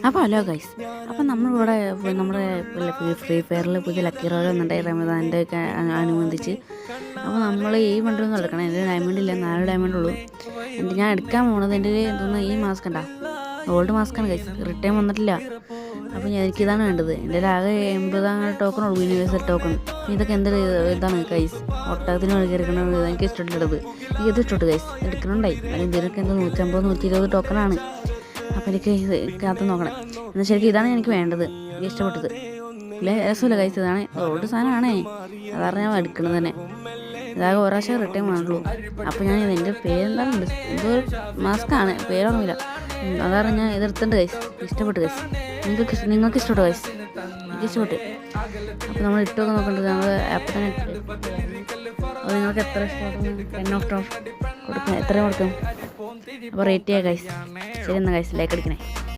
അപ്പോൾ hello guys, അപ്പോൾ നമ്മളിവിടെ നമ്മുടെ ഫ്രീ ഫയറിൽ പുതിയ ലക്കി റോയൽ വന്നിട്ടുണ്ടായി റമദാൻ്റെ ഒക്കെ അനുബന്ധിച്ച്. അപ്പോൾ നമ്മൾ ഈ വണ്ടിയൊന്നും എടുക്കണം, എൻ്റെ ഡയമണ്ട് ഇല്ല, 4 ഡയമണ്ട് ഉള്ളൂ. ഞാൻ എടുക്കാൻ പോകുന്നത് എൻ്റെ എന്തോന്ന് ഈ മാസ്ക് ഉണ്ടാ, ഗോൾഡ് മാസ്കാണ് ഗൈസ്, റിട്ടേൺ വന്നിട്ടില്ല. അപ്പോൾ എനിക്കിതാണ് വേണ്ടത്. എൻ്റെ ആകെ 80 ടോക്കൺ ഉള്ളൂ, യൂണിവേഴ്സൽ ടോക്കൺ. ഇതൊക്കെ എന്തൊരു ഇതാണ് ഗൈസ്, ഒട്ടകത്തിന് കയറിക്കണത് എനിക്ക് ഇഷ്ടപ്പെട്ടത്. ഇത് ഇഷ്ടപ്പെട്ടു ഗൈസ്, എടുക്കണുണ്ടായി. അതിന്റെയൊക്കെ എന്തോ 150 120 ടോക്കണാണ്. അപ്പോൾ എനിക്ക് കാത്ത് നോക്കണം. എന്നാൽ ശരിക്കും ഇതാണ് എനിക്ക് വേണ്ടത്, എനിക്ക് ഇഷ്ടപ്പെട്ടത്. ഇല്ലേ രസമില്ല ഗൈസ്, ഇതാണ് ഗോൾഡ് സാധനമാണേ, അതാണ് ഞാൻ എടുക്കുന്നത് തന്നെ. ഇതാകെ ഒരാഴ്ച റിട്ടേൺ വേണ്ടുള്ളൂ. അപ്പോൾ ഞാൻ എൻ്റെ പേരെന്താണ്, എന്തോ ഒരു മാസ്കാണ്, പേരൊന്നുമില്ല. അതാണ് ഞാൻ ഇതെടുത്തിട്ടുണ്ട് ഗൈസ്, ഇഷ്ടപ്പെട്ടു ഗൈസ്. നിങ്ങൾക്ക് ഇഷ്ടപ്പെട്ടു ഗൈസ്? എനിക്ക് ഇഷ്ടപ്പെട്ടു. അപ്പോൾ നമ്മൾ ഇട്ടൊക്കെ നോക്കേണ്ടത് നമ്മൾ അപ്പം തന്നെ അപ്പോൾ നിങ്ങൾക്ക് എത്ര ഇഷ്ടപ്പെട്ടു? 10 ഓഫ് കൊടുക്കും, എത്ര കൊടുക്കും? അപ്പോൾ റേറ്റ് ചെയ്യാം ഗൈസ്. ശരി എന്നാൽ ഗൈസ്, ലൈക്ക് അടിക്കണേ.